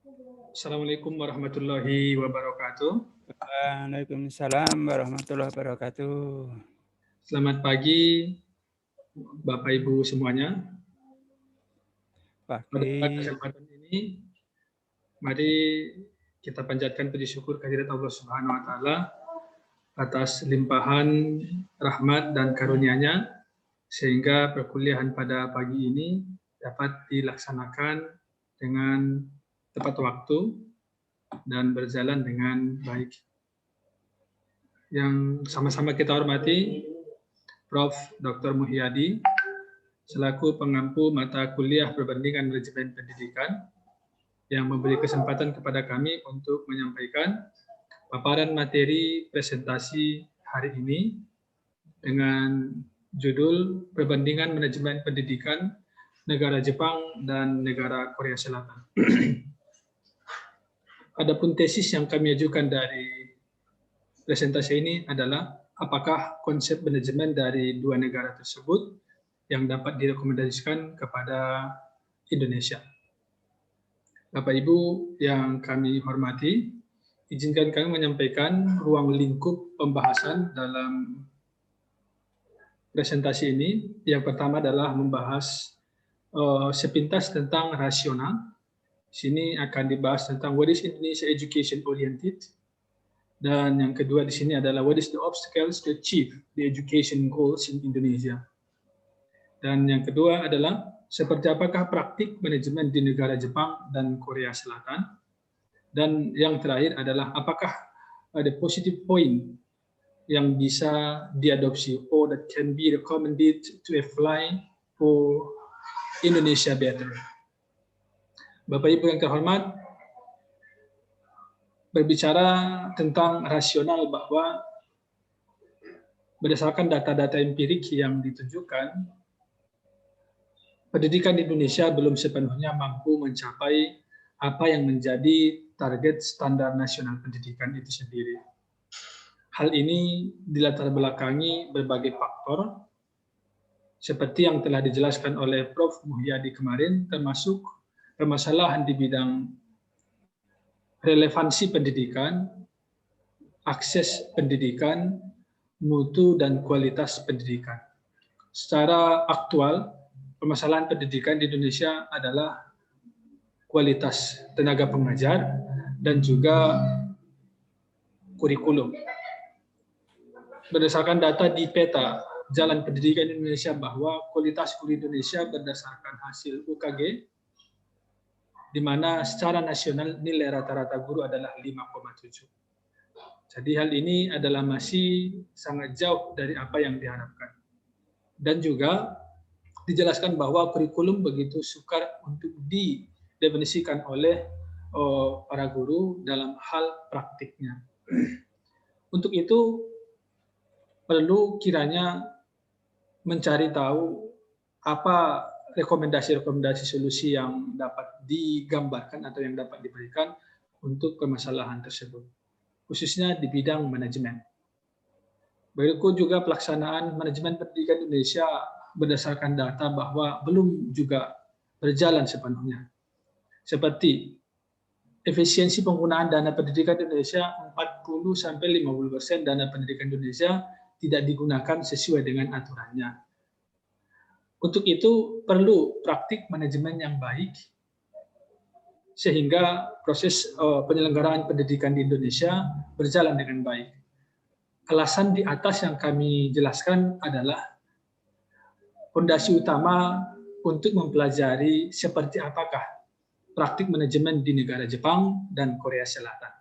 Assalamualaikum warahmatullahi wabarakatuh. Waalaikumsalam warahmatullahi wabarakatuh. Selamat pagi, Bapak Ibu semuanya. Pada Pagi. kesempatan ini, mari kita panjatkan puji syukur kehadirat Allah Subhanahu wa Ta'ala atas limpahan rahmat dan karunia-Nya, sehingga perkuliahan pada pagi ini dapat dilaksanakan dengan tepat waktu dan berjalan dengan baik. Yang sama-sama kita hormati Prof. Dr. Muhyadi selaku pengampu mata kuliah perbandingan manajemen pendidikan yang memberi kesempatan kepada kami untuk menyampaikan paparan materi presentasi hari ini dengan judul Perbandingan Manajemen Pendidikan Negara Jepang dan Negara Korea Selatan. Adapun tesis yang kami ajukan dari presentasi ini adalah apakah konsep manajemen dari dua negara tersebut yang dapat direkomendasikan kepada Indonesia. Bapak Ibu yang kami hormati, izinkan kami menyampaikan ruang lingkup pembahasan dalam presentasi ini. Yang pertama adalah membahas sepintas tentang rasional. Sini akan dibahas tentang what is Indonesia education oriented. Dan yang kedua di sini adalah what is the obstacles to achieve the education goals in Indonesia. Dan yang kedua adalah seperti apakah praktik manajemen di negara Jepang dan Korea Selatan. Dan yang terakhir adalah apakah ada positive point yang bisa diadopsi or that can be recommended to apply for Indonesia better. Bapak Ibu yang terhormat, berbicara tentang rasional bahwa berdasarkan data-data empirik yang ditunjukkan, pendidikan di Indonesia belum sepenuhnya mampu mencapai apa yang menjadi target standar nasional pendidikan itu sendiri. Hal ini dilatar belakangi berbagai faktor, seperti yang telah dijelaskan oleh Prof. Muhyadi kemarin, termasuk permasalahan di bidang relevansi pendidikan, akses pendidikan, mutu dan kualitas pendidikan. Secara aktual, permasalahan pendidikan di Indonesia adalah kualitas tenaga pengajar dan juga kurikulum. Berdasarkan data di peta Jalan Pendidikan Indonesia bahwa kualitas kurikulum Indonesia berdasarkan hasil UKG, di mana secara nasional nilai rata-rata guru adalah 5,7. Jadi hal ini adalah masih sangat jauh dari apa yang diharapkan. Dan juga dijelaskan bahwa kurikulum begitu sukar untuk didefinisikan oleh para guru dalam hal praktiknya. Untuk itu perlu kiranya mencari tahu apa rekomendasi-rekomendasi solusi yang dapat digambarkan atau yang dapat diberikan untuk permasalahan tersebut, khususnya di bidang manajemen. Berikut juga pelaksanaan manajemen pendidikan Indonesia berdasarkan data bahwa belum juga berjalan sepenuhnya. Seperti efisiensi penggunaan dana pendidikan Indonesia 40-50% dana pendidikan Indonesia tidak digunakan sesuai dengan aturannya. Untuk itu perlu praktik manajemen yang baik sehingga proses penyelenggaraan pendidikan di Indonesia berjalan dengan baik. Alasan di atas yang kami jelaskan adalah fondasi utama untuk mempelajari seperti apakah praktik manajemen di negara Jepang dan Korea Selatan.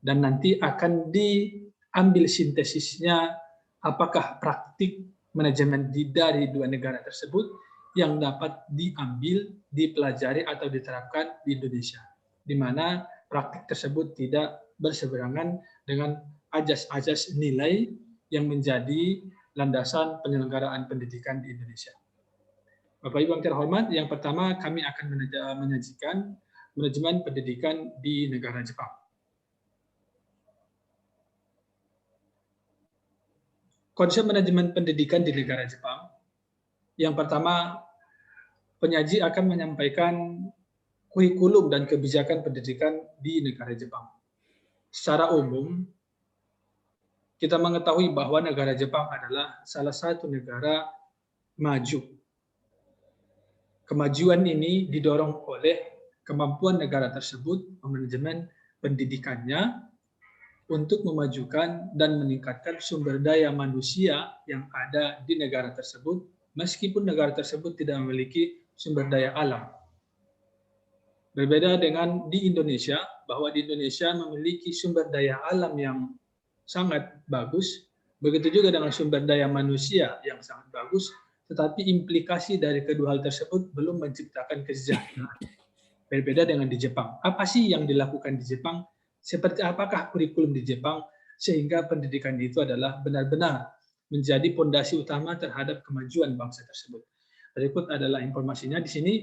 Dan nanti akan diambil sintesisnya apakah praktik manajemen dari dua negara tersebut yang dapat diambil, dipelajari atau diterapkan di Indonesia, di mana praktik tersebut tidak berseberangan dengan ajas-ajas nilai yang menjadi landasan penyelenggaraan pendidikan di Indonesia. Bapak Ibu yang terhormat, yang pertama kami akan menyajikan manajemen pendidikan di negara Jepang. Konsep manajemen pendidikan di negara Jepang. Yang pertama, penyaji akan menyampaikan kurikulum dan kebijakan pendidikan di negara Jepang. Secara umum, kita mengetahui bahwa negara Jepang adalah salah satu negara maju. Kemajuan ini didorong oleh kemampuan negara tersebut manajemen pendidikannya untuk memajukan dan meningkatkan sumber daya manusia yang ada di negara tersebut, meskipun negara tersebut tidak memiliki sumber daya alam. Berbeda dengan di Indonesia, bahwa di Indonesia memiliki sumber daya alam yang sangat bagus, begitu juga dengan sumber daya manusia yang sangat bagus, tetapi implikasi dari kedua hal tersebut belum menciptakan kesejahteraan. Berbeda dengan di Jepang. Apa sih yang dilakukan di Jepang? Seperti apakah kurikulum di Jepang sehingga pendidikan itu adalah benar-benar menjadi fondasi utama terhadap kemajuan bangsa tersebut. Berikut adalah informasinya di sini.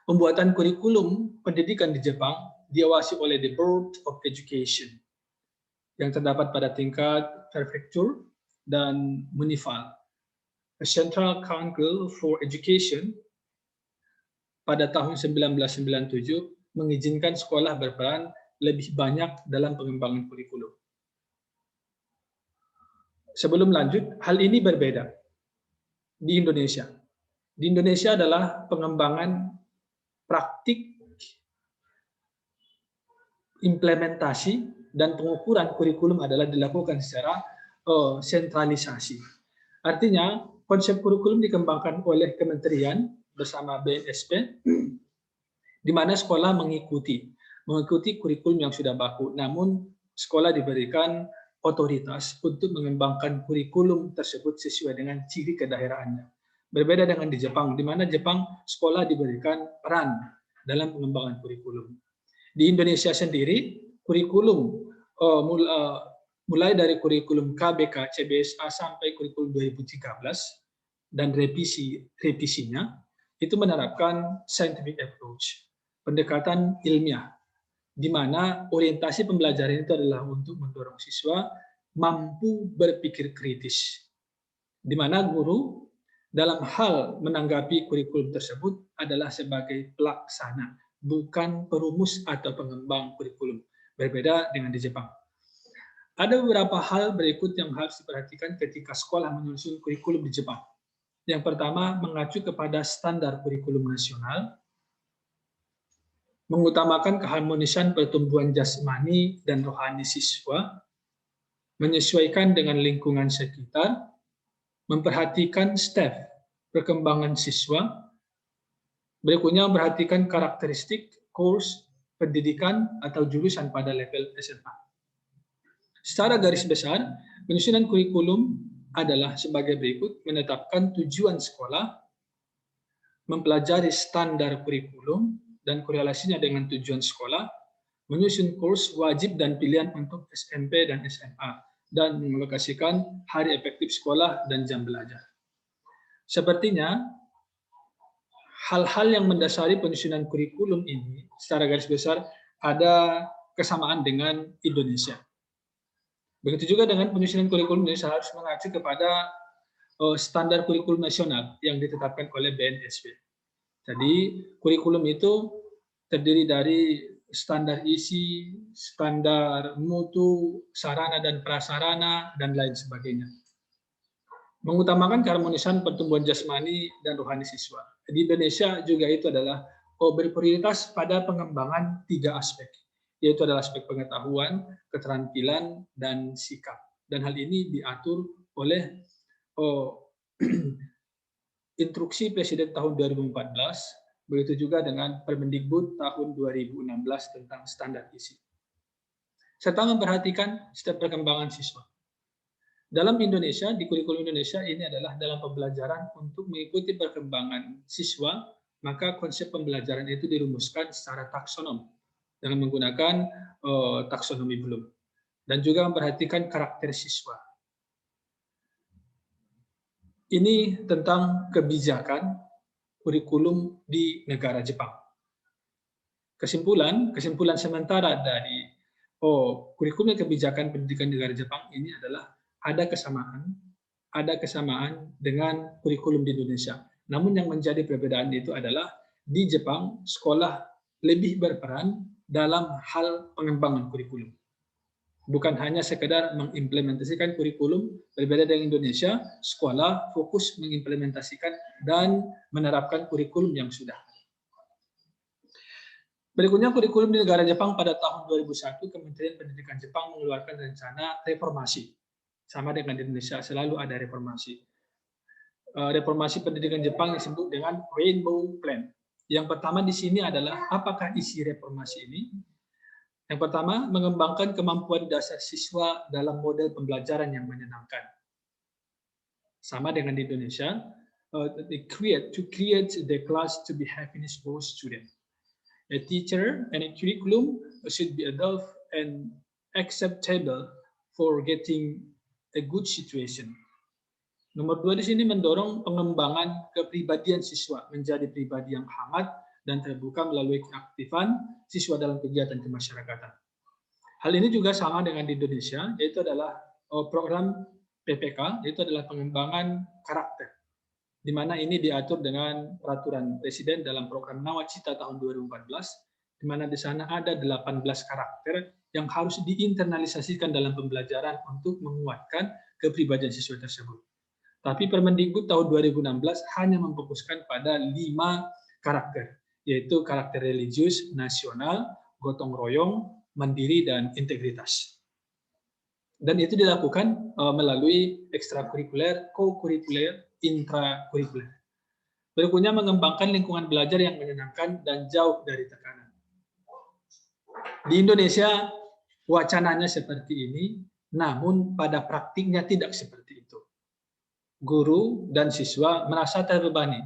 Pembuatan kurikulum pendidikan di Jepang diawasi oleh the Board of Education yang terdapat pada tingkat prefecture dan municipal. The Central Council for Education pada tahun 1997 mengizinkan sekolah berperan lebih banyak dalam pengembangan kurikulum. Sebelum lanjut, hal ini berbeda di Indonesia. Di Indonesia adalah pengembangan praktik, implementasi, dan pengukuran kurikulum adalah dilakukan secara sentralisasi. Artinya, konsep kurikulum dikembangkan oleh kementerian bersama BNSP, di mana sekolah mengikuti kurikulum yang sudah baku. Namun, sekolah diberikan otoritas untuk mengembangkan kurikulum tersebut sesuai dengan ciri kedaerahannya. Berbeda dengan di Jepang, di mana Jepang sekolah diberikan peran dalam pengembangan kurikulum. Di Indonesia sendiri, kurikulum mulai dari kurikulum KBK, CBSA sampai kurikulum 2013 dan revisinya itu menerapkan scientific approach, pendekatan ilmiah, di mana orientasi pembelajaran itu adalah untuk mendorong siswa mampu berpikir kritis, di mana guru dalam hal menanggapi kurikulum tersebut adalah sebagai pelaksana, bukan perumus atau pengembang kurikulum. Berbeda dengan di Jepang. Ada beberapa hal berikut yang harus diperhatikan ketika sekolah menyusun kurikulum di Jepang. Yang pertama, mengacu kepada standar kurikulum nasional, mengutamakan keharmonisan pertumbuhan jasmani dan rohani siswa, menyesuaikan dengan lingkungan sekitar, memperhatikan staff perkembangan siswa, berikutnya memperhatikan karakteristik course pendidikan atau jurusan pada level SMA. Secara garis besar, penyusunan kurikulum adalah sebagai berikut: menetapkan tujuan sekolah, mempelajari standar kurikulum dan korelasinya dengan tujuan sekolah, menyusun kurs wajib dan pilihan untuk SMP dan SMA, dan mengalokasikan hari efektif sekolah dan jam belajar. Sepertinya, hal-hal yang mendasari penyusunan kurikulum ini secara garis besar ada kesamaan dengan Indonesia. Begitu juga dengan penyusunan kurikulum Indonesia harus mengacu kepada standar kurikulum nasional yang ditetapkan oleh BNSP. Jadi kurikulum itu terdiri dari standar isi, standar mutu, sarana dan prasarana, dan lain sebagainya. Mengutamakan keharmonisan pertumbuhan jasmani dan rohani siswa. Di Indonesia juga itu adalah berprioritas pada pengembangan 3 aspek, yaitu adalah aspek pengetahuan, keterampilan, dan sikap. Dan hal ini diatur oleh Instruksi Presiden tahun 2014, begitu juga dengan Permendikbud tahun 2016 tentang standar isi. Serta memperhatikan setiap perkembangan siswa. Dalam Indonesia, di kurikulum Indonesia ini adalah dalam pembelajaran untuk mengikuti perkembangan siswa, maka konsep pembelajaran itu dirumuskan secara taksonom dengan menggunakan taksonomi Bloom, dan juga memperhatikan karakter siswa. Ini tentang kebijakan kurikulum di negara Jepang. Kesimpulan sementara dari kurikulum kebijakan pendidikan negara Jepang ini adalah ada kesamaan dengan kurikulum di Indonesia. Namun yang menjadi perbedaan itu adalah di Jepang sekolah lebih berperan dalam hal pengembangan kurikulum. Bukan hanya sekedar mengimplementasikan kurikulum, berbeda dengan Indonesia, sekolah fokus mengimplementasikan dan menerapkan kurikulum yang sudah. Berikutnya kurikulum di negara Jepang pada tahun 2001, Kementerian Pendidikan Jepang mengeluarkan rencana reformasi. Sama dengan di Indonesia, selalu ada reformasi. Reformasi pendidikan Jepang disebut dengan Rainbow Plan. Yang pertama di sini adalah apakah isi reformasi ini? Yang pertama, mengembangkan kemampuan dasar siswa dalam model pembelajaran yang menyenangkan. Sama dengan di Indonesia, to create the class to be happiness for students. A teacher and a curriculum should be adult and acceptable for getting a good situation. Nomor 2 di sini mendorong pengembangan kepribadian siswa menjadi pribadi yang hangat dan terbuka melalui keaktifan siswa dalam kegiatan kemasyarakatan. Hal ini juga sama dengan di Indonesia, yaitu adalah program PPK, yaitu adalah pengembangan karakter, di mana ini diatur dengan peraturan Presiden dalam program Nawacita tahun 2014, di mana di sana ada 18 karakter yang harus diinternalisasikan dalam pembelajaran untuk menguatkan kepribadian siswa tersebut. Tapi Permendikbud tahun 2016 hanya memfokuskan pada 5 karakter, yaitu karakter religius, nasional, gotong royong, mandiri, dan integritas. Dan itu dilakukan melalui ekstrakurikuler, co-kurikuler, intrakurikuler. Berikutnya mengembangkan lingkungan belajar yang menyenangkan dan jauh dari tekanan. Di Indonesia wacananya seperti ini, namun pada praktiknya tidak seperti itu. Guru dan siswa merasa terbebani.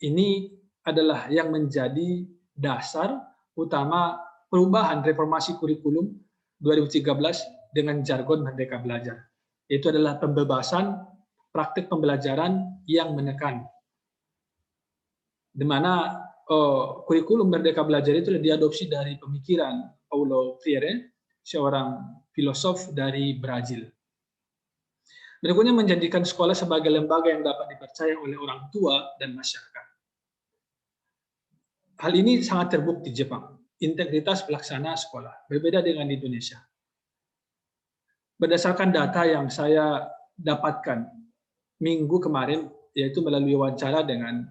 Ini adalah yang menjadi dasar utama perubahan reformasi kurikulum 2013 dengan jargon Merdeka Belajar. Itu adalah pembebasan praktik pembelajaran yang menekan. Di mana kurikulum Merdeka Belajar itu diadopsi dari pemikiran Paulo Freire, seorang filosof dari Brazil. Berikutnya menjadikan sekolah sebagai lembaga yang dapat dipercaya oleh orang tua dan masyarakat. Hal ini sangat terbukti di Jepang. Integritas pelaksana sekolah berbeda dengan di Indonesia. Berdasarkan data yang saya dapatkan minggu kemarin, yaitu melalui wawancara dengan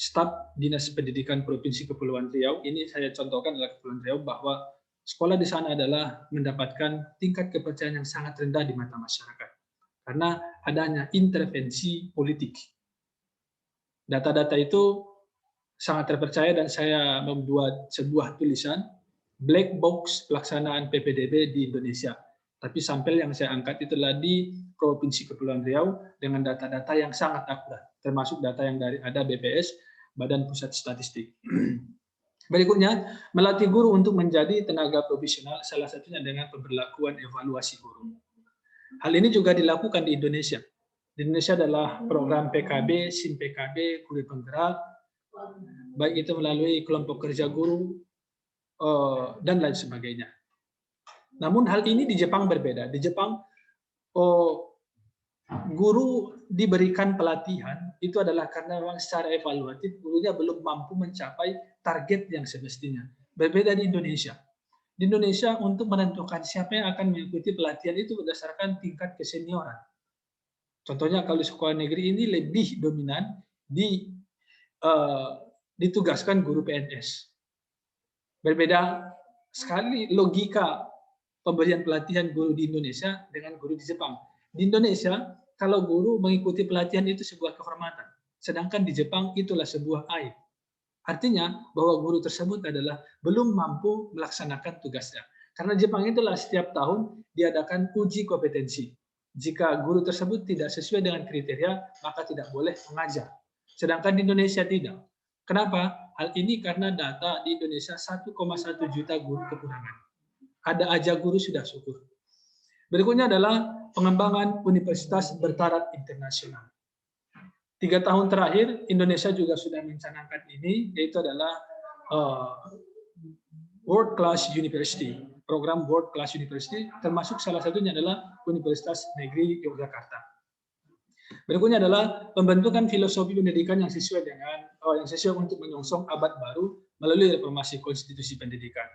staf Dinas Pendidikan Provinsi Kepulauan Riau, ini saya contohkan adalah Kepulauan Riau, bahwa sekolah di sana adalah mendapatkan tingkat kepercayaan yang sangat rendah di mata masyarakat karena adanya intervensi politik. Data-data itu sangat terpercaya dan saya membuat sebuah tulisan black box pelaksanaan PPDB di Indonesia. Tapi sampel yang saya angkat itu adalah di Provinsi Kepulauan Riau dengan data-data yang sangat akurat, termasuk data yang dari ada BPS, Badan Pusat Statistik. Berikutnya, melatih guru untuk menjadi tenaga profesional, salah satunya dengan pemberlakuan evaluasi guru. Hal ini juga dilakukan di Indonesia. Di Indonesia adalah program PKB, SIM PKB, Guru Penggerak, baik itu melalui kelompok kerja guru, dan lain sebagainya. Namun hal ini di Jepang berbeda. Di Jepang, guru diberikan pelatihan, itu adalah karena memang secara evaluatif gurunya belum mampu mencapai target yang semestinya. Berbeda di Indonesia. Di Indonesia untuk menentukan siapa yang akan mengikuti pelatihan itu berdasarkan tingkat kesenioran. Contohnya kalau di sekolah negeri ini lebih dominan ditugaskan guru PNS. Berbeda sekali logika pemberian pelatihan guru di Indonesia dengan guru di Jepang. Di Indonesia, kalau guru mengikuti pelatihan itu sebuah kehormatan. Sedangkan di Jepang itulah sebuah aib. Artinya bahwa guru tersebut adalah belum mampu melaksanakan tugasnya. Karena Jepang itulah setiap tahun diadakan uji kompetensi. Jika guru tersebut tidak sesuai dengan kriteria, maka tidak boleh mengajar. Sedangkan di Indonesia tidak. Kenapa? Hal ini karena data di Indonesia 1,1 juta guru kekurangan. Ada aja guru sudah syukur. Berikutnya adalah pengembangan universitas bertaraf internasional. 3 tahun terakhir, Indonesia juga sudah mencanangkan ini, yaitu adalah World Class University, program World Class University, termasuk salah satunya adalah Universitas Negeri Yogyakarta. Berikutnya adalah pembentukan filosofi pendidikan yang sesuai untuk menyongsong abad baru melalui reformasi konstitusi pendidikan.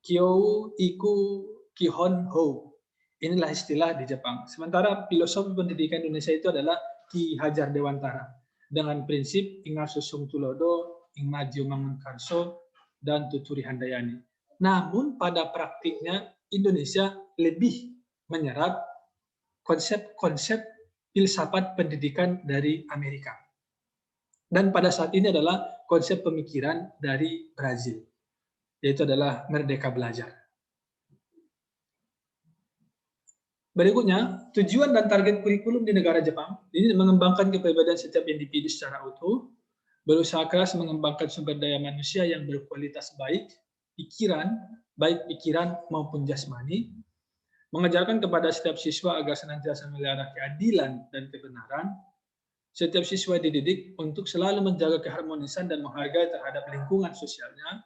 Kyo Iku Kihon Ho. Inilah istilah di Jepang. Sementara filosofi pendidikan Indonesia itu adalah Ki Hajar Dewantara dengan prinsip Ingar Susung Tulodo, Ing Maju Mangun Karso, dan Tuturi Handayani. Namun pada praktiknya Indonesia lebih menyerap konsep-konsep filsafat pendidikan dari Amerika. Dan pada saat ini adalah konsep pemikiran dari Brazil, yaitu adalah merdeka belajar. Berikutnya, tujuan dan target kurikulum di negara Jepang ini mengembangkan kepribadian setiap individu secara utuh, berusaha keras mengembangkan sumber daya manusia yang berkualitas baik pikiran maupun jasmani, mengajarkan kepada setiap siswa agar senantiasa melihara keadilan dan kebenaran. Setiap siswa dididik untuk selalu menjaga keharmonisan dan menghargai terhadap lingkungan sosialnya.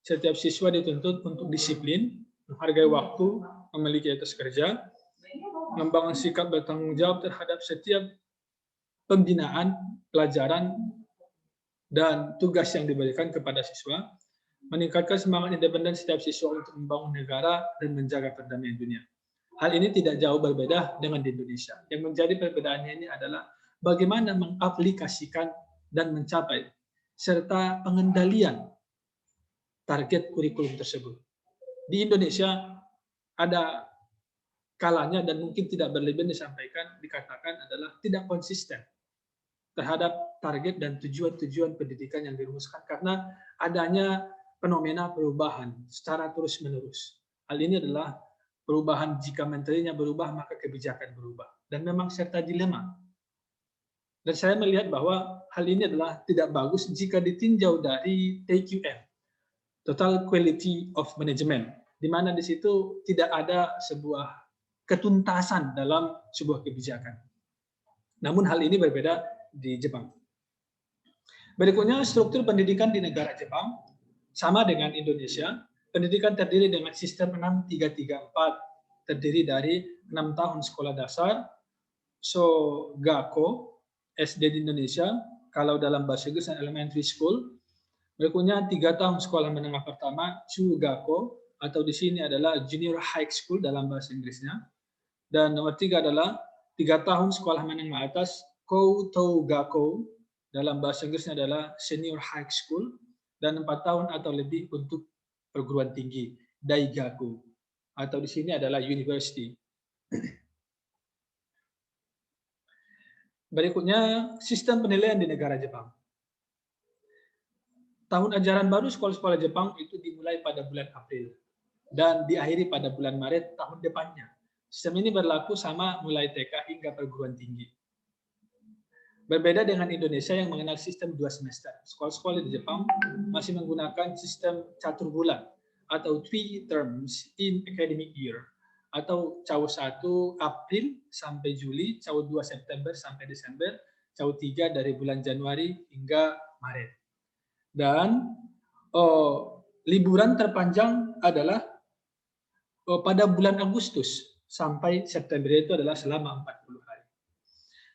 Setiap siswa dituntut untuk disiplin, menghargai waktu, memiliki etos kerja, membangun sikap bertanggung jawab terhadap setiap pembinaan, pelajaran, dan tugas yang diberikan kepada siswa, meningkatkan semangat independen setiap siswa untuk membangun negara dan menjaga perdamaian dunia. Hal ini tidak jauh berbeda dengan di Indonesia. Yang menjadi perbedaannya ini adalah bagaimana mengaplikasikan dan mencapai serta pengendalian target kurikulum tersebut. Di Indonesia ada kalanya dan mungkin tidak berlebihan dikatakan adalah tidak konsisten terhadap target dan tujuan-tujuan pendidikan yang dirumuskan karena adanya fenomena perubahan secara terus-menerus. Hal ini adalah perubahan jika menterinya berubah maka kebijakan berubah dan memang serta dilema. Dan saya melihat bahwa hal ini adalah tidak bagus jika ditinjau dari TQM, Total Quality of Management, di mana di situ tidak ada sebuah ketuntasan dalam sebuah kebijakan. Namun hal ini berbeda di Jepang. Berikutnya, struktur pendidikan di negara Jepang sama dengan Indonesia. Pendidikan terdiri dengan sistem 6-3-3-4, terdiri dari 6 tahun sekolah dasar, Shogako, SD di Indonesia, kalau dalam bahasa Inggris elementary school. Berikutnya 3 tahun sekolah menengah pertama, Chugako, atau di sini adalah junior high school dalam bahasa Inggrisnya. Dan nomor 3 adalah 3 tahun sekolah menengah atas, Koutogako, dalam bahasa Inggrisnya adalah senior high school, dan 4 tahun atau lebih untuk perguruan tinggi, Daigaku, atau di sini adalah university. Berikutnya, sistem penilaian di negara Jepang. Tahun ajaran baru sekolah-sekolah Jepang itu dimulai pada bulan April dan diakhiri pada bulan Maret tahun depannya. Sistem ini berlaku sama mulai TK hingga perguruan tinggi. Berbeda dengan Indonesia yang mengenal sistem 2 semester. Sekolah-sekolah di Jepang masih menggunakan sistem catur bulan atau 3 terms in academic year, atau CAW 1 April sampai Juli, CAW 2 September sampai Desember, CAW 3 dari bulan Januari hingga Maret. Dan liburan terpanjang adalah pada bulan Agustus sampai September, itu adalah selama 40 hari.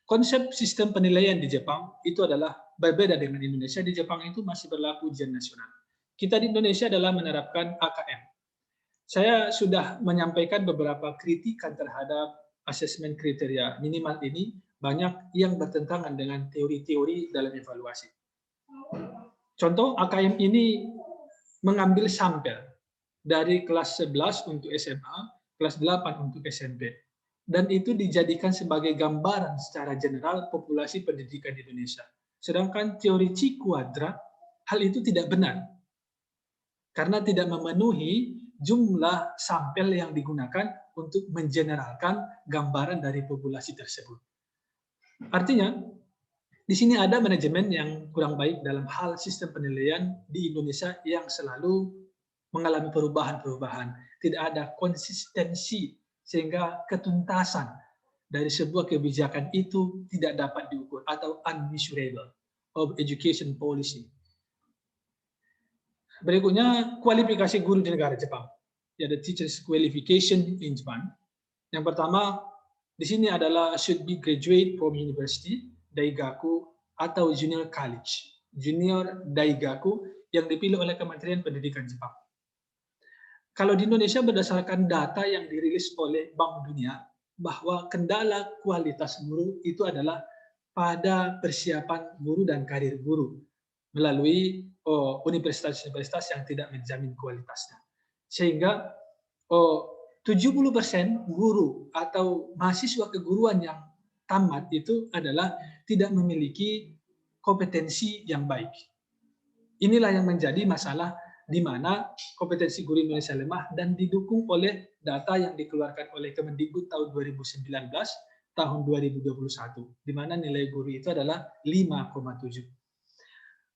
Konsep sistem penilaian di Jepang itu adalah berbeda dengan Indonesia. Di Jepang itu masih berlaku ujian nasional. Kita di Indonesia adalah menerapkan AKM. Saya sudah menyampaikan beberapa kritikan terhadap asesmen kriteria minimal ini, banyak yang bertentangan dengan teori-teori dalam evaluasi. Contoh, AKM ini mengambil sampel dari kelas 11 untuk SMA, kelas 8 untuk SMP. Dan itu dijadikan sebagai gambaran secara general populasi pendidikan di Indonesia. Sedangkan teori C kuadrat, hal itu tidak benar. Karena tidak memenuhi jumlah sampel yang digunakan untuk mengeneralkan gambaran dari populasi tersebut. Artinya, di sini ada manajemen yang kurang baik dalam hal sistem penilaian di Indonesia yang selalu mengalami perubahan-perubahan. Tidak ada konsistensi sehingga ketuntasan dari sebuah kebijakan itu tidak dapat diukur atau unmeasurable of education policy. Berikutnya, kualifikasi guru di negara Jepang. Ada teachers qualification in Japan. Yang pertama, di sini adalah should be graduate from university, Daigaku, atau junior college. Junior Daigaku yang dipilih oleh Kementerian Pendidikan Jepang. Kalau di Indonesia berdasarkan data yang dirilis oleh Bank Dunia, bahwa kendala kualitas guru itu adalah pada persiapan guru dan karir guru melalui universitas-universitas yang tidak menjamin kualitasnya. Sehingga 70% guru atau mahasiswa keguruan yang tamat itu adalah tidak memiliki kompetensi yang baik. Inilah yang menjadi masalah di mana kompetensi guru Indonesia lemah dan didukung oleh data yang dikeluarkan oleh Kemendikbud tahun 2019, tahun 2021, di mana nilai guru itu adalah 5,7.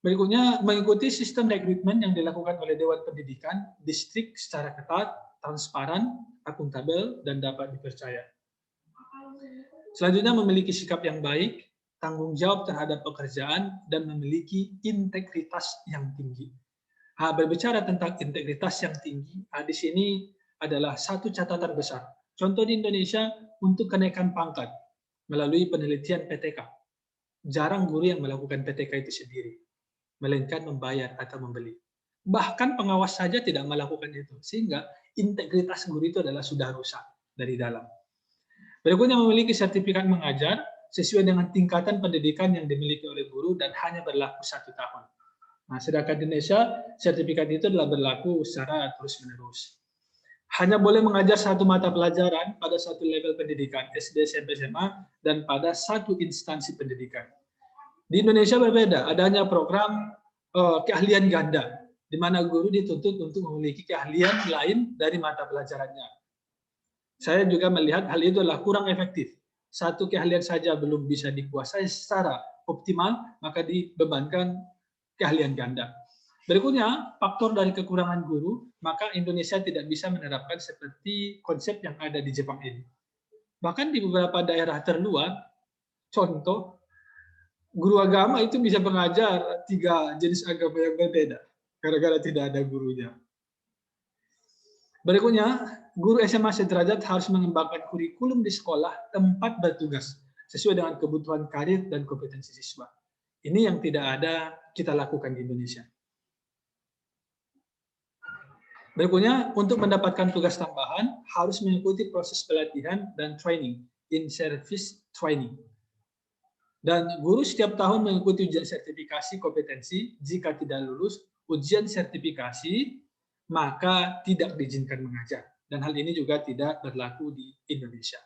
Berikutnya, mengikuti sistem rekrutmen yang dilakukan oleh Dewan Pendidikan Distrik secara ketat, transparan, akuntabel, dan dapat dipercaya. Selanjutnya, memiliki sikap yang baik, tanggung jawab terhadap pekerjaan, dan memiliki integritas yang tinggi. Berbicara tentang integritas yang tinggi, di sini adalah satu catatan besar. Contoh di Indonesia untuk kenaikan pangkat melalui penelitian PTK. Jarang guru yang melakukan PTK itu sendiri, melainkan membayar atau membeli. Bahkan pengawas saja tidak melakukan itu, sehingga integritas guru itu adalah sudah rusak dari dalam. Berikutnya, memiliki sertifikat mengajar sesuai dengan tingkatan pendidikan yang dimiliki oleh guru dan hanya berlaku 1 tahun. Nah, sedangkan di Indonesia, sertifikat itu adalah berlaku secara terus-menerus. Hanya boleh mengajar satu mata pelajaran pada satu level pendidikan, SD, SMP, SMA, dan pada satu instansi pendidikan. Di Indonesia berbeda, adanya program keahlian ganda, di mana guru dituntut untuk memiliki keahlian lain dari mata pelajarannya. Saya juga melihat hal itu adalah kurang efektif. Satu keahlian saja belum bisa dikuasai secara optimal, maka dibebankan keahlian ganda. Berikutnya, faktor dari kekurangan guru, maka Indonesia tidak bisa menerapkan seperti konsep yang ada di Jepang ini. Bahkan di beberapa daerah terluar, contoh, guru agama itu bisa mengajar 3 jenis agama yang berbeda, gara-gara tidak ada gurunya. Berikutnya, guru SMA sederajat harus mengembangkan kurikulum di sekolah tempat bertugas, sesuai dengan kebutuhan karir dan kompetensi siswa. Ini yang tidak ada kita lakukan di Indonesia. Berikutnya, untuk mendapatkan tugas tambahan, harus mengikuti proses pelatihan dan training, in-service training. Dan guru setiap tahun mengikuti ujian sertifikasi kompetensi. Jika tidak lulus ujian sertifikasi, maka tidak diizinkan mengajar. Dan hal ini juga tidak berlaku di Indonesia.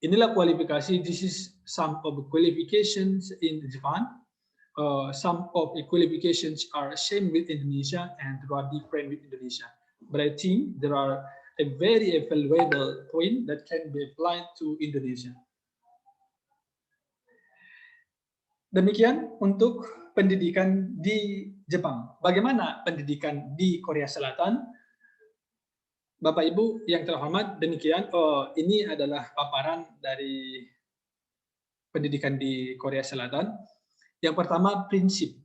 Inilah kualifikasi. This is some of the qualifications in Japan. Some of the qualifications are same with Indonesia and there are different with Indonesia. But I think there are a very valuable point that can be applied to Indonesia. Demikian untuk pendidikan di Jepang. Bagaimana pendidikan di Korea Selatan? Bapak Ibu yang terhormat, demikian. Ini adalah paparan dari pendidikan di Korea Selatan. Yang pertama, prinsip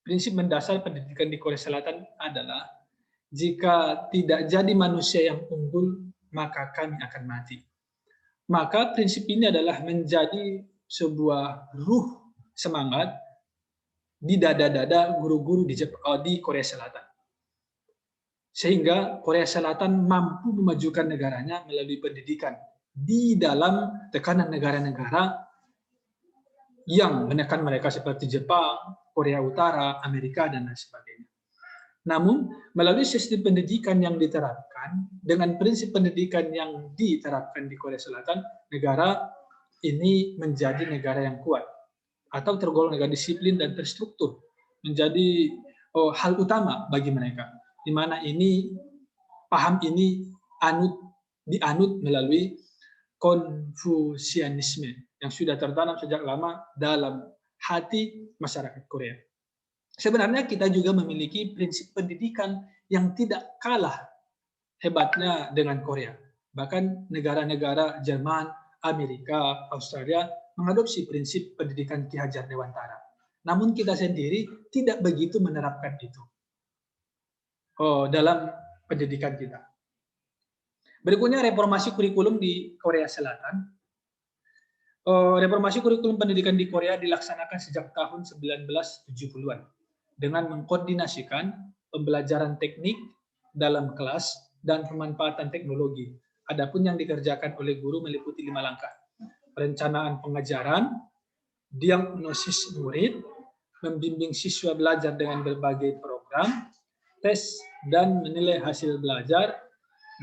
mendasar pendidikan di Korea Selatan adalah jika tidak jadi manusia yang unggul, maka kami akan mati. Maka prinsip ini adalah menjadi sebuah ruh semangat di dada-dada guru-guru di Korea Selatan. Sehingga Korea Selatan mampu memajukan negaranya melalui pendidikan di dalam tekanan negara-negara yang menekan mereka seperti Jepang, Korea Utara, Amerika, dan lain sebagainya. Namun, melalui sistem pendidikan yang diterapkan, dengan prinsip pendidikan yang diterapkan di Korea Selatan, negara ini menjadi negara yang kuat, atau tergolong negara disiplin dan terstruktur, menjadi hal utama bagi mereka, di mana ini paham ini dianut melalui Konfusianisme yang sudah tertanam sejak lama dalam hati masyarakat Korea. Sebenarnya kita juga memiliki prinsip pendidikan yang tidak kalah hebatnya dengan Korea. Bahkan negara-negara Jerman, Amerika, Australia mengadopsi prinsip pendidikan Ki Hajar Dewantara. Namun kita sendiri tidak begitu menerapkan itu dalam pendidikan kita. Berikutnya, reformasi kurikulum di Korea Selatan. Reformasi kurikulum pendidikan di Korea dilaksanakan sejak tahun 1970-an dengan mengkoordinasikan pembelajaran teknik dalam kelas dan pemanfaatan teknologi. Adapun yang dikerjakan oleh guru meliputi 5 langkah. Perencanaan pengajaran, diagnosis murid, membimbing siswa belajar dengan berbagai program, tes dan menilai hasil belajar.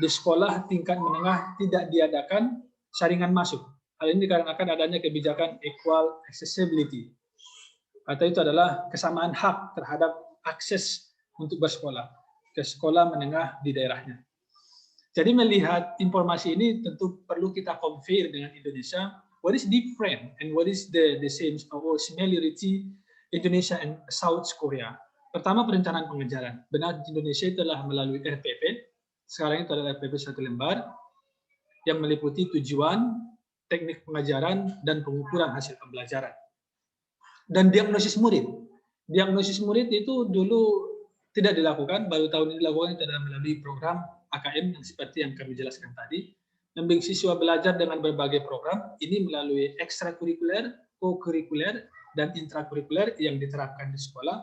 Di sekolah tingkat menengah tidak diadakan saringan masuk. Hal ini dikarenakan adanya kebijakan equal accessibility, atau itu adalah kesamaan hak terhadap akses untuk bersekolah ke sekolah menengah di daerahnya. Jadi melihat informasi ini tentu perlu kita compare dengan Indonesia. What is different and what is the same or similarity Indonesia and South Korea? Pertama, perencanaan pengajaran. Benar, di Indonesia itu adalah melalui RPP. Sekarang itu adalah RPP 1 lembar yang meliputi tujuan, teknik pengajaran, dan pengukuran hasil pembelajaran. Dan diagnosis murid. Diagnosis murid itu dulu tidak dilakukan, baru tahun ini dilakukan, itu adalah melalui program AKM yang seperti yang kami jelaskan tadi. Membimbing siswa belajar dengan berbagai program, ini melalui ekstrakurikuler, co-kurikuler, dan intrakurikuler yang diterapkan di sekolah.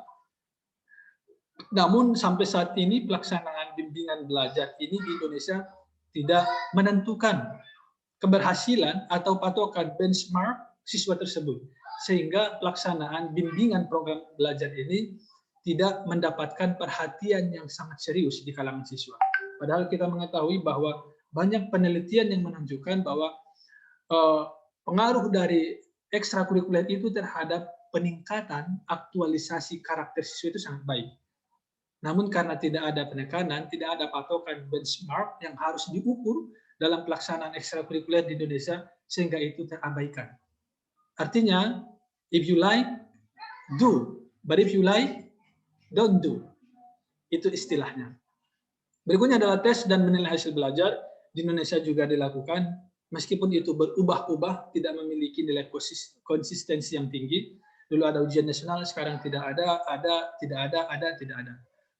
Namun sampai saat ini pelaksanaan bimbingan belajar ini di Indonesia tidak menentukan keberhasilan atau patokan benchmark siswa tersebut, sehingga pelaksanaan bimbingan program belajar ini tidak mendapatkan perhatian yang sangat serius di kalangan siswa. Padahal kita mengetahui bahwa banyak penelitian yang menunjukkan bahwa pengaruh dari ekstrakurikuler itu terhadap peningkatan aktualisasi karakter siswa itu sangat baik. Namun karena tidak ada penekanan, tidak ada patokan benchmark yang harus diukur dalam pelaksanaan ekstrakurikuler di Indonesia, sehingga itu terabaikan. Artinya, if you like, do. But if you like, don't do. Itu istilahnya. Berikutnya adalah tes dan menilai hasil belajar. Di Indonesia juga dilakukan, meskipun itu berubah-ubah, tidak memiliki nilai konsistensi yang tinggi. Dulu ada ujian nasional, sekarang tidak ada, tidak ada.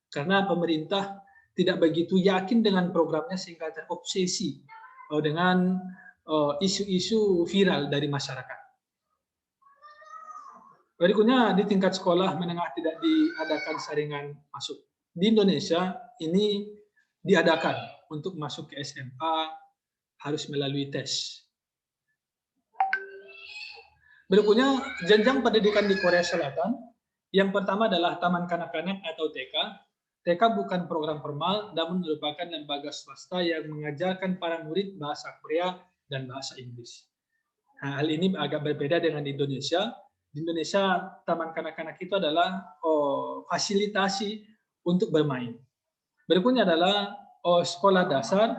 Karena pemerintah tidak begitu yakin dengan programnya sehingga terobsesi dengan isu-isu viral dari masyarakat. Berikutnya, di tingkat sekolah menengah tidak diadakan saringan masuk. Di Indonesia ini diadakan untuk masuk ke SMA harus melalui tes. Berikutnya, jenjang pendidikan di Korea Selatan. Yang pertama adalah Taman Kanak-kanak atau TK. TK bukan program formal, namun merupakan lembaga swasta yang mengajarkan para murid bahasa Korea dan bahasa Inggris. Nah, hal ini agak berbeda dengan di Indonesia. Di Indonesia, Taman Kanak-kanak itu adalah fasilitasi untuk bermain. Berikutnya adalah sekolah dasar.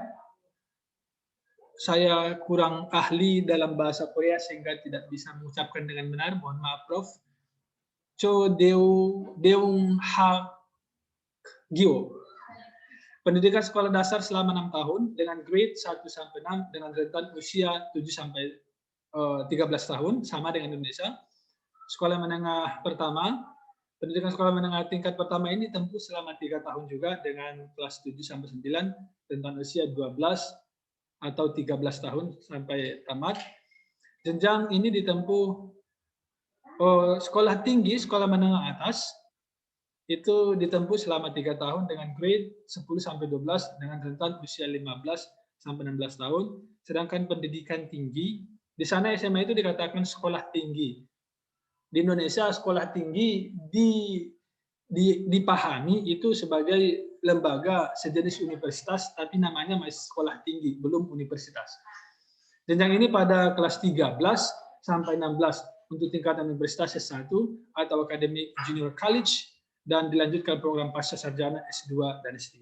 Saya kurang ahli dalam bahasa Korea sehingga tidak bisa mengucapkan dengan benar. Mohon maaf, Prof. Cho Deung Ha Gyo. Pendidikan sekolah dasar selama 6 tahun dengan grade 1 sampai 6 dengan rentan usia 7 sampai 13 tahun, sama dengan Indonesia. Sekolah menengah pertama, pendidikan sekolah menengah tingkat pertama ini ditempuh selama 3 tahun juga dengan kelas 7 sampai 9, rentan usia 12 atau 13 tahun sampai tamat. Jenjang ini ditempuh sekolah tinggi, sekolah menengah atas, itu ditempuh selama 3 tahun dengan grade 10 sampai 12 dengan rentan usia 15 sampai 16 tahun. Sedangkan pendidikan tinggi, di sana SMA itu dikatakan sekolah tinggi. Di Indonesia sekolah tinggi dipahami itu sebagai lembaga sejenis universitas, tapi namanya masih sekolah tinggi, belum universitas. Jenjang ini pada kelas 13 sampai 16 untuk tingkatan universitas S1 atau Academic Junior College, dan dilanjutkan program pasca sarjana S2 dan S3.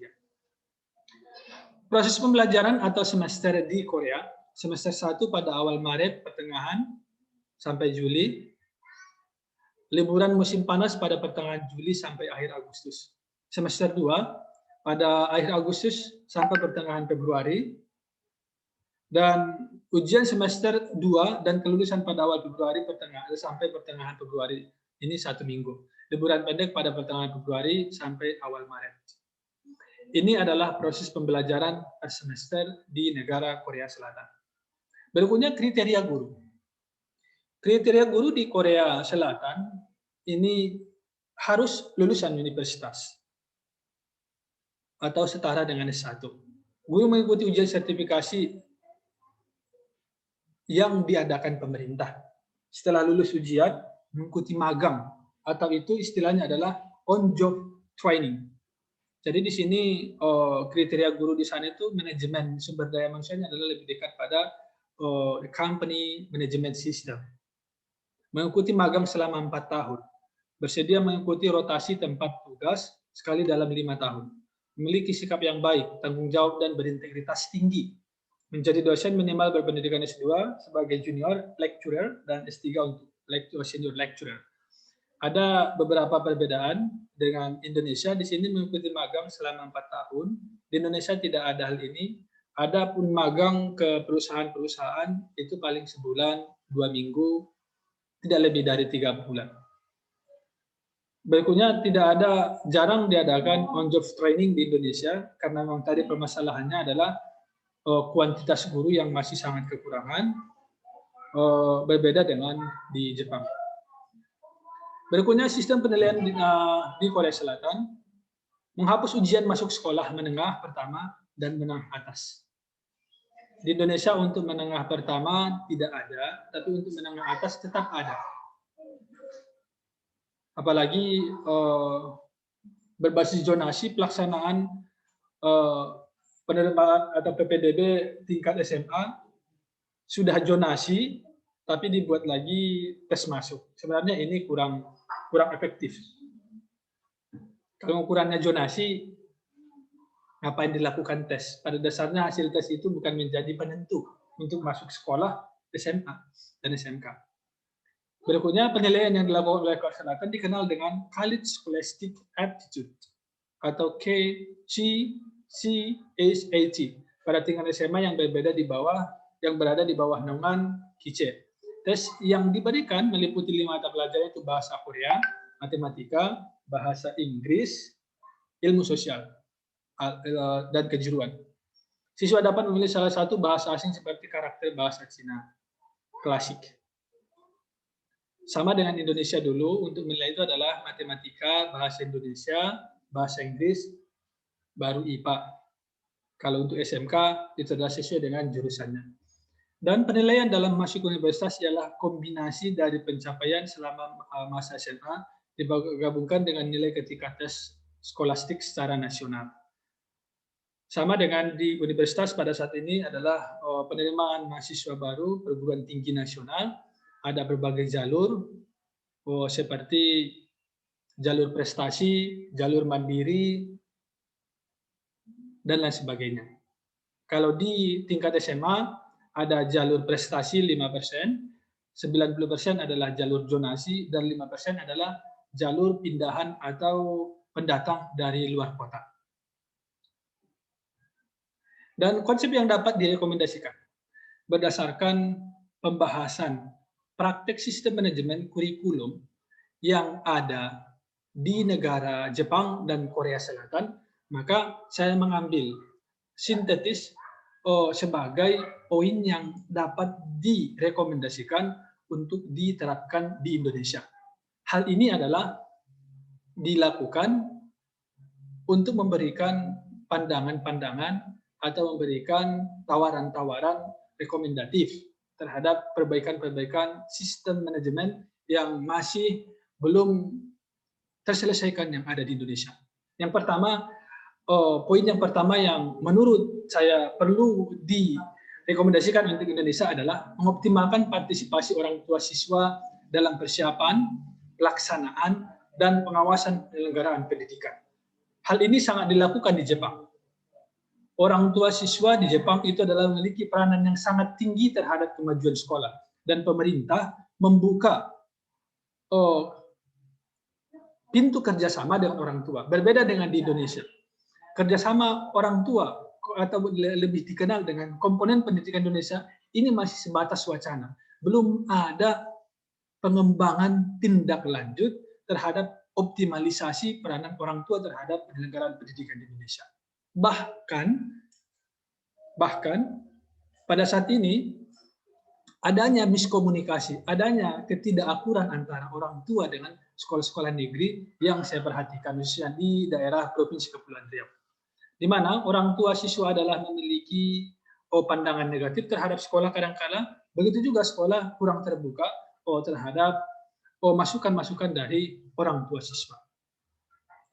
Proses pembelajaran atau semester di Korea, semester 1 pada awal Maret, pertengahan sampai Juli, liburan musim panas pada pertengahan Juli sampai akhir Agustus. Semester 2 pada akhir Agustus sampai pertengahan Februari, dan ujian semester 2 dan kelulusan pada awal Februari sampai pertengahan Februari, ini 1 minggu. Liburan pendek pada pertengahan Februari sampai awal Maret. Ini adalah proses pembelajaran per semester di negara Korea Selatan. Berikutnya kriteria guru. Kriteria guru di Korea Selatan ini harus lulusan universitas atau setara dengan S1. Guru mengikuti ujian sertifikasi yang diadakan pemerintah. Setelah lulus ujian, mengikuti magang, atau itu istilahnya adalah on-job training. Jadi di sini kriteria guru di sana itu manajemen sumber daya manusianya adalah lebih dekat pada company management system. Mengikuti magang selama 4 tahun. Bersedia mengikuti rotasi tempat tugas sekali dalam 5 tahun. Memiliki sikap yang baik, tanggung jawab, dan berintegritas tinggi. Menjadi dosen minimal berpendidikan S2 sebagai junior lecturer dan S3 untuk senior lecturer. Ada beberapa perbedaan dengan Indonesia. Di sini mengikuti magang selama 4 tahun. Di Indonesia tidak ada hal ini. Adapun magang ke perusahaan-perusahaan itu paling sebulan, 2 minggu, tidak lebih dari 3 bulan. Berikutnya jarang diadakan on-job training di Indonesia karena memang tadi permasalahannya adalah kuantitas guru yang masih sangat kekurangan, berbeda dengan di Jepang. Berikutnya sistem penilaian di Korea Selatan menghapus ujian masuk sekolah menengah pertama dan menengah atas. Di Indonesia untuk menengah pertama tidak ada, tapi untuk menengah atas tetap ada. Apalagi berbasis zonasi pelaksanaan penerimaan atau PPDB tingkat SMA sudah zonasi, tapi dibuat lagi tes masuk. Sebenarnya ini kurang efektif. Kalau ukurannya zonasi, ngapain dilakukan tes? Pada dasarnya hasil tes itu bukan menjadi penentu untuk masuk sekolah SMA dan SMK. Berikutnya, penilaian yang dilakukan oleh Korea Selatan dikenal dengan College Scholastic Aptitude atau KCCAT pada tingkat SMA yang berada di bawah naungan KICE. Tes yang diberikan meliputi 5 mata pelajaran, yaitu bahasa Korea, matematika, bahasa Inggris, ilmu sosial, dan kejuruan. Siswa dapat memilih salah satu bahasa asing seperti karakter bahasa Cina klasik. Sama dengan Indonesia dulu, untuk nilai itu adalah matematika, bahasa Indonesia, bahasa Inggris, baru IPA. Kalau untuk SMK, itu adalah sesuai dengan jurusannya. Dan penilaian dalam masuk universitas ialah kombinasi dari pencapaian selama masa SMA digabungkan dengan nilai ketika tes skolastik secara nasional. Sama dengan di universitas pada saat ini adalah penerimaan mahasiswa baru perguruan tinggi nasional. Ada berbagai jalur, seperti jalur prestasi, jalur mandiri, dan lain sebagainya. Kalau di tingkat SMA, ada jalur prestasi 5%, 90% adalah jalur zonasi, dan 5% adalah jalur pindahan atau pendatang dari luar kota. Dan konsep yang dapat direkomendasikan berdasarkan pembahasan praktek sistem manajemen kurikulum yang ada di negara Jepang dan Korea Selatan, maka saya mengambil sintetis sebagai poin yang dapat direkomendasikan untuk diterapkan di Indonesia. Hal ini adalah dilakukan untuk memberikan pandangan-pandangan atau memberikan tawaran-tawaran rekomendatif terhadap perbaikan-perbaikan sistem manajemen yang masih belum terselesaikan yang ada di Indonesia. Yang pertama, poin yang pertama yang menurut saya perlu direkomendasikan untuk Indonesia adalah mengoptimalkan partisipasi orang tua siswa dalam persiapan, pelaksanaan, dan pengawasan penyelenggaraan pendidikan. Hal ini sangat dilakukan di Jepang. Orang tua siswa di Jepang itu adalah memiliki peranan yang sangat tinggi terhadap kemajuan sekolah. Dan pemerintah membuka pintu kerjasama dengan orang tua. Berbeda dengan di Indonesia. Kerjasama orang tua atau lebih dikenal dengan komponen pendidikan Indonesia ini masih sebatas wacana. Belum ada pengembangan tindak lanjut terhadap optimalisasi peranan orang tua terhadap penyelenggaraan pendidikan di Indonesia. Bahkan pada saat ini adanya miskomunikasi, adanya ketidakakuran antara orang tua dengan sekolah-sekolah negeri yang saya perhatikan khususnya di daerah Provinsi Kepulauan Riau. Di mana orang tua siswa adalah memiliki pandangan negatif terhadap sekolah kadang-kala, begitu juga sekolah kurang terbuka terhadap masukan-masukan dari orang tua siswa.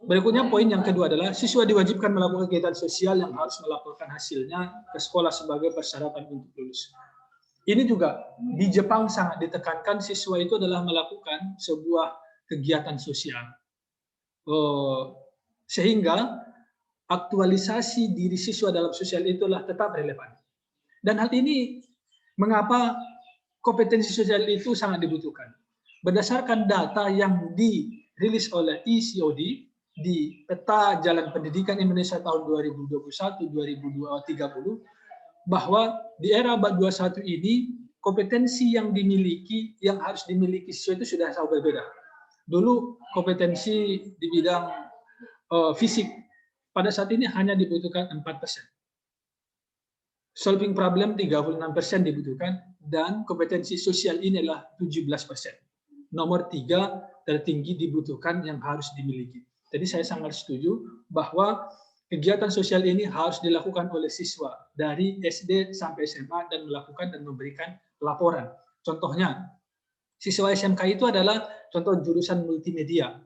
Berikutnya poin yang kedua adalah siswa diwajibkan melakukan kegiatan sosial yang harus melaporkan hasilnya ke sekolah sebagai persyaratan untuk lulus. Ini juga di Jepang sangat ditekankan siswa itu adalah melakukan sebuah kegiatan sosial. Sehingga aktualisasi diri siswa dalam sosial itulah tetap relevan. Dan hal ini mengapa kompetensi sosial itu sangat dibutuhkan. Berdasarkan data yang dirilis oleh ECOD, di peta Jalan Pendidikan Indonesia tahun 2021-2030, bahwa di era abad 21 ini kompetensi yang harus dimiliki siswa itu sudah sangat berbeda. Dulu kompetensi di bidang fisik pada saat ini hanya dibutuhkan 4%. Solving problem 36% dibutuhkan, dan kompetensi sosial ini adalah 17%. Nomor 3 tertinggi dibutuhkan yang harus dimiliki. Jadi saya sangat setuju bahwa kegiatan sosial ini harus dilakukan oleh siswa dari SD sampai SMA dan melakukan dan memberikan laporan. Contohnya, siswa SMK itu adalah contoh jurusan multimedia.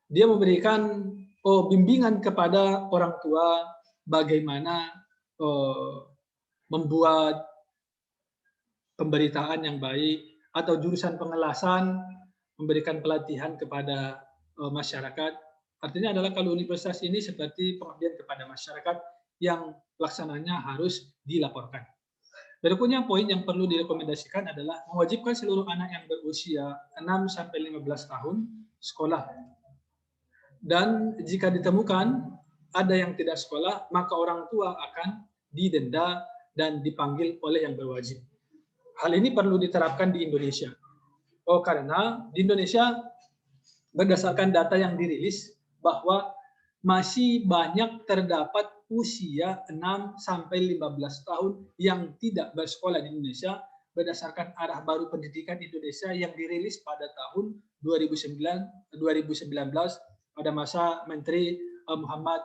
Dia memberikan bimbingan kepada orang tua bagaimana membuat pemberitaan yang baik, atau jurusan pengelasan memberikan pelatihan kepada masyarakat. Artinya adalah kalau universitas ini seperti pengabdian kepada masyarakat yang pelaksananya harus dilaporkan. Berikutnya poin yang perlu direkomendasikan adalah mewajibkan seluruh anak yang berusia 6-15 tahun sekolah. Dan jika ditemukan ada yang tidak sekolah, maka orang tua akan didenda dan dipanggil oleh yang berwajib. Hal ini perlu diterapkan di Indonesia. Karena di Indonesia berdasarkan data yang dirilis bahwa masih banyak terdapat usia 6-15 tahun yang tidak bersekolah di Indonesia berdasarkan arah baru pendidikan Indonesia yang dirilis pada tahun 2019 pada masa Menteri Muhammad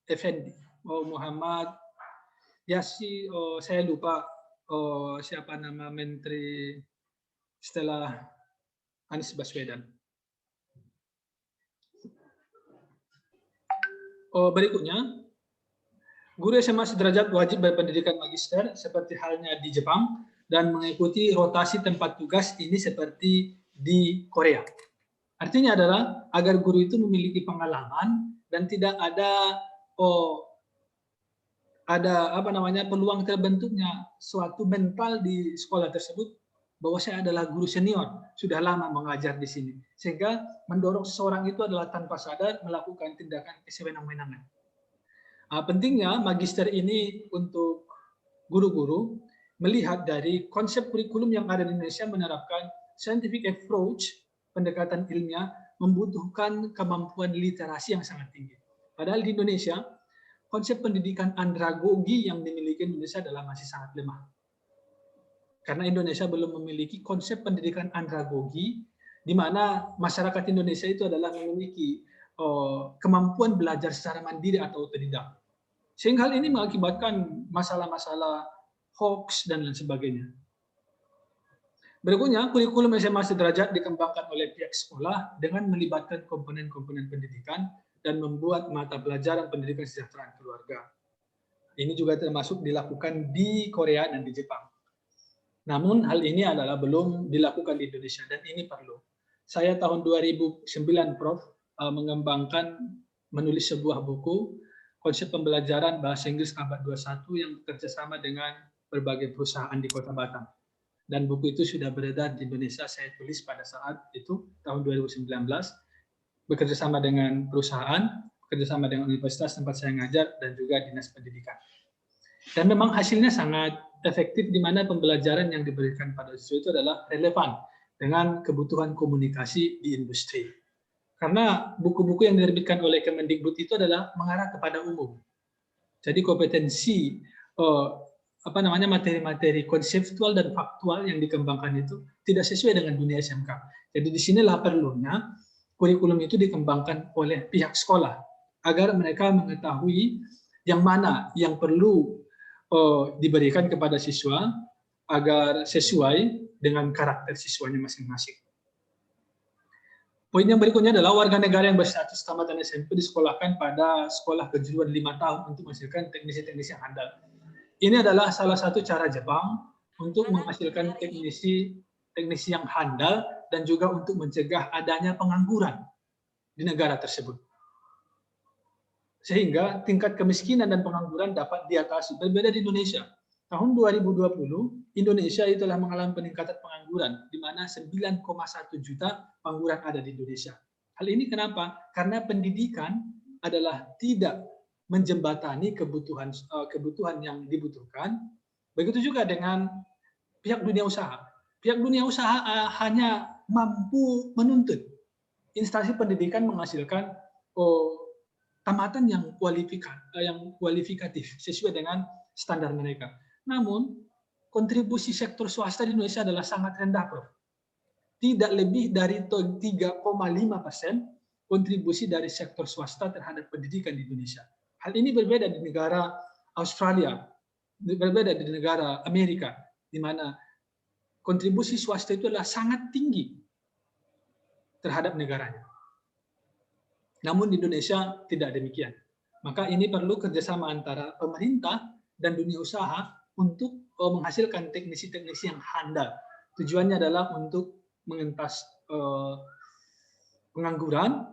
Effendi. Muhammad Yassi, saya lupa siapa nama menteri setelah Anies Baswedan. Berikutnya, guru SMA sederajat wajib berpendidikan magister seperti halnya di Jepang dan mengikuti rotasi tempat tugas ini seperti di Korea. Artinya adalah agar guru itu memiliki pengalaman dan tidak ada peluang terbentuknya suatu mental di sekolah tersebut bahwa saya adalah guru senior, sudah lama mengajar di sini, sehingga mendorong seseorang itu adalah tanpa sadar melakukan tindakan kesewenang-wenangan. Pentingnya magister ini untuk guru-guru melihat dari konsep kurikulum yang ada di Indonesia menerapkan scientific approach, pendekatan ilmiah, membutuhkan kemampuan literasi yang sangat tinggi. Padahal di Indonesia, konsep pendidikan andragogi yang dimiliki Indonesia adalah masih sangat lemah. Karena Indonesia belum memiliki konsep pendidikan andragogi, di mana masyarakat Indonesia itu adalah memiliki kemampuan belajar secara mandiri atau otodidak. Sehingga hal ini mengakibatkan masalah-masalah hoax dan lain sebagainya. Berikutnya, kurikulum SMA sederajat dikembangkan oleh pihak sekolah dengan melibatkan komponen-komponen pendidikan dan membuat mata pelajaran pendidikan kesejahteraan keluarga. Ini juga termasuk dilakukan di Korea dan di Jepang. Namun hal ini adalah belum dilakukan di Indonesia dan ini perlu. Saya tahun 2009, Prof, menulis sebuah buku, konsep pembelajaran bahasa Inggris abad 21 yang bekerjasama dengan berbagai perusahaan di Kota Batam. Dan buku itu sudah beredar di Indonesia, saya tulis pada saat itu, tahun 2019, bekerjasama dengan perusahaan, bekerjasama dengan universitas tempat saya ngajar, dan juga dinas pendidikan. Dan memang hasilnya sangat efektif di mana pembelajaran yang diberikan pada siswa itu adalah relevan dengan kebutuhan komunikasi di industri. Karena buku-buku yang diterbitkan oleh Kemendikbud itu adalah mengarah kepada umum. Jadi kompetensi materi-materi konseptual dan faktual yang dikembangkan itu tidak sesuai dengan dunia SMK. Jadi di sinilah perlunya kurikulum itu dikembangkan oleh pihak sekolah agar mereka mengetahui yang mana yang perlu diberikan kepada siswa agar sesuai dengan karakter siswanya masing-masing. Poin yang berikutnya adalah warga negara yang berstatus tamatan SMP disekolahkan pada sekolah kejuruan 5 tahun untuk menghasilkan teknisi-teknisi yang handal. Ini adalah salah satu cara Jepang untuk menghasilkan teknisi yang handal dan juga untuk mencegah adanya pengangguran di negara tersebut. Sehingga tingkat kemiskinan dan pengangguran dapat diatasi. Berbeda di Indonesia. Tahun 2020, Indonesia itu telah mengalami peningkatan pengangguran, di mana 9,1 juta pengangguran ada di Indonesia. Hal ini kenapa? Karena pendidikan adalah tidak menjembatani kebutuhan yang dibutuhkan. Begitu juga dengan pihak dunia usaha. Pihak dunia usaha hanya mampu menuntut instansi pendidikan menghasilkan tamatan yang kualifikatif sesuai dengan standar mereka. Namun kontribusi sektor swasta di Indonesia adalah sangat rendah, Prof. Tidak lebih dari 3,5% kontribusi dari sektor swasta terhadap pendidikan di Indonesia. Hal ini berbeda di negara Australia, berbeda di negara Amerika, di mana kontribusi swasta itu adalah sangat tinggi terhadap negaranya. Namun di Indonesia tidak demikian. Maka ini perlu kerjasama antara pemerintah dan dunia usaha untuk menghasilkan teknisi-teknisi yang handal. Tujuannya adalah untuk mengentas pengangguran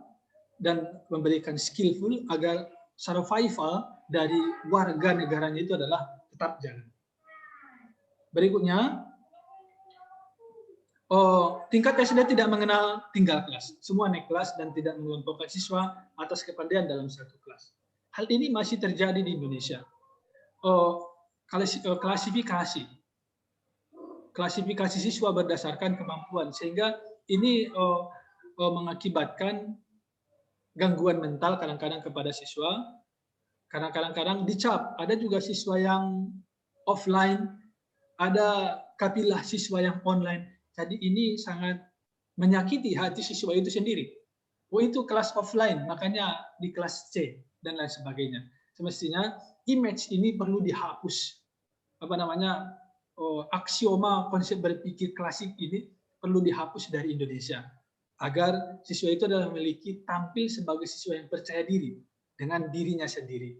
dan memberikan skillful agar survival dari warga negaranya itu adalah tetap jalan. Berikutnya, tingkat SD tidak mengenal tinggal kelas. Semua naik kelas dan tidak mengelompokkan siswa atas kepandaian dalam satu kelas. Hal ini masih terjadi di Indonesia. Klasifikasi siswa berdasarkan kemampuan, sehingga ini mengakibatkan gangguan mental kadang-kadang kepada siswa, karena kadang-kadang dicap. Ada juga siswa yang offline, ada kapilah siswa yang online. Jadi ini sangat menyakiti hati siswa itu sendiri. Oh, itu kelas offline, makanya di kelas C dan lain sebagainya. Semestinya image ini perlu dihapus. Aksioma konsep berpikir klasik ini perlu dihapus dari Indonesia agar siswa itu adalah memiliki tampil sebagai siswa yang percaya diri dengan dirinya sendiri.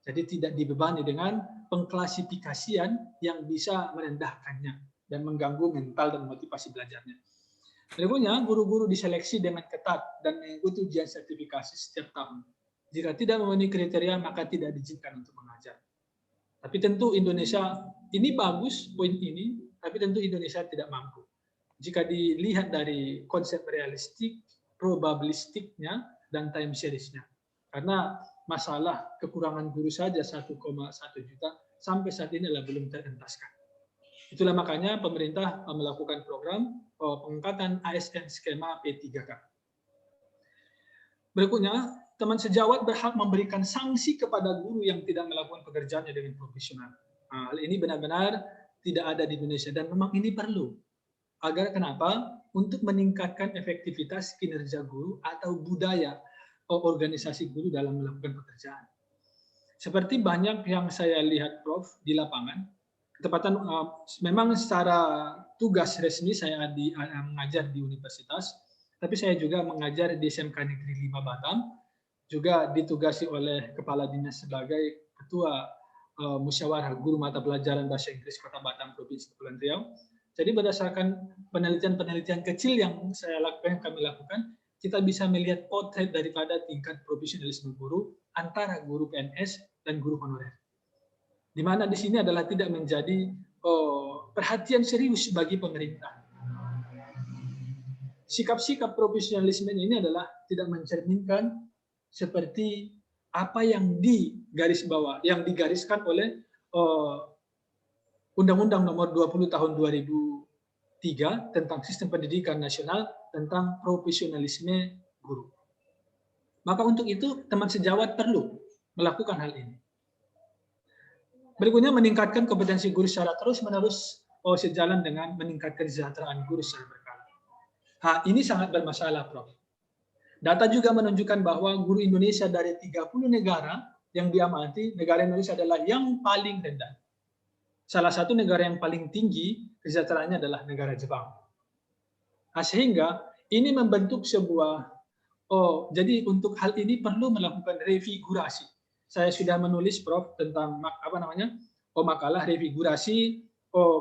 Jadi tidak dibebani dengan pengklasifikasian yang bisa merendahkannya dan mengganggu mental dan motivasi belajarnya. Berikutnya, guru-guru diseleksi dengan ketat dan mengikuti ujian sertifikasi setiap tahun. Jika tidak memenuhi kriteria, maka tidak diizinkan untuk mengajar. Tapi tentu Indonesia, ini bagus poin ini, tapi tentu Indonesia tidak mampu. Jika dilihat dari konsep realistik, probabilistiknya, dan time series-nya. Karena masalah kekurangan guru saja 1,1 juta sampai saat ini adalah belum terentaskan. Itulah makanya pemerintah melakukan program pengangkatan ASN skema P3K. Berikutnya, teman sejawat berhak memberikan sanksi kepada guru yang tidak melakukan pekerjaannya dengan profesional. Nah, hal ini benar-benar tidak ada di Indonesia dan memang ini perlu. Agar kenapa? Untuk meningkatkan efektivitas kinerja guru atau budaya organisasi guru dalam melakukan pekerjaan. Seperti banyak yang saya lihat, Prof, di lapangan, ketepatan memang secara tugas resmi saya mengajar di universitas, tapi saya juga mengajar di SMK Negeri 5 Batam, juga ditugasi oleh Kepala Dinas sebagai Ketua Musyawarah Guru Mata Pelajaran Bahasa Inggris Kota Batam, Provinsi Kepulauan Riau. Jadi berdasarkan penelitian-penelitian kecil yang kami lakukan, kita bisa melihat potret daripada tingkat profesionalisme guru antara guru PNS dan guru honorer. Di mana di sini adalah tidak menjadi perhatian serius bagi pemerintah. Sikap-sikap profesionalisme ini adalah tidak mencerminkan seperti apa yang digariskan oleh Undang-Undang Nomor 20 Tahun 2003 tentang Sistem Pendidikan Nasional tentang profesionalisme guru. Maka untuk itu teman sejawat perlu melakukan hal ini. Berikutnya meningkatkan kompetensi guru secara terus-menerus sejalan dengan meningkatkan kesejahteraan guru secara berkala. Ini sangat bermasalah, Prof. Data juga menunjukkan bahwa guru Indonesia dari 30 negara yang diamati, negara Indonesia adalah yang paling rendah. Salah satu negara yang paling tinggi kesejahteraannya adalah negara Jepang. Sehingga ini membentuk sebuah, jadi untuk hal ini perlu melakukan revigurasi. Saya sudah menulis, Prof, tentang makalah revigurasi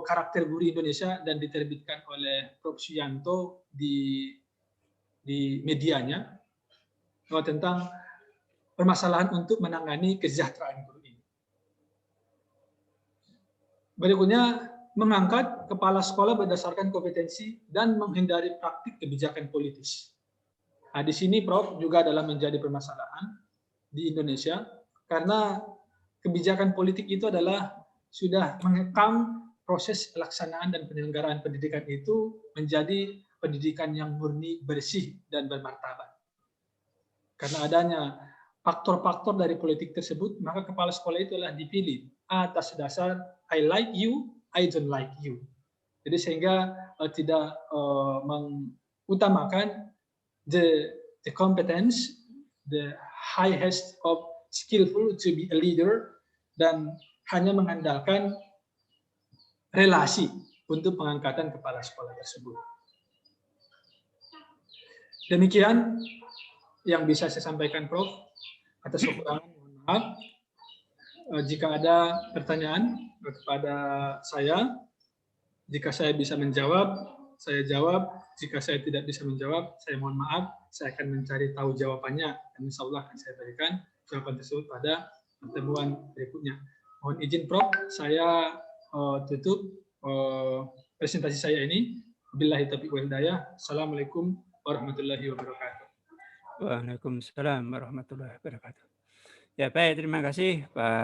karakter guru Indonesia dan diterbitkan oleh Prof. Suyanto di medianya tentang permasalahan untuk menangani kesejahteraan guru ini. Berikutnya, mengangkat kepala sekolah berdasarkan kompetensi dan menghindari praktik kebijakan politis. Di sini, Prof, juga adalah menjadi permasalahan di Indonesia karena kebijakan politik itu adalah sudah mengekang proses pelaksanaan dan penyelenggaraan pendidikan itu menjadi pendidikan yang murni, bersih, dan bermartabat. Karena adanya faktor-faktor dari politik tersebut, maka kepala sekolah itu adalah dipilih atas dasar I like you, I don't like you. Jadi sehingga tidak mengutamakan the competence, the highest of skillful to be a leader, dan hanya mengandalkan relasi untuk pengangkatan kepala sekolah tersebut. Demikian yang bisa saya sampaikan, Prof. Atas kekurangan, mohon maaf. Jika ada pertanyaan kepada saya, jika saya bisa menjawab, saya jawab. Jika saya tidak bisa menjawab, saya mohon maaf. Saya akan mencari tahu jawabannya, dan insya Allah akan saya berikan jawaban tersebut pada pertemuan berikutnya. Mohon izin, Prof, saya tutup presentasi saya ini. Billahi taufiq wal hidayah. Assalamualaikum warahmatullahi wabarakatuh. Waalaikumsalam warahmatullahi wabarakatuh. Ya, baik, terima kasih Pak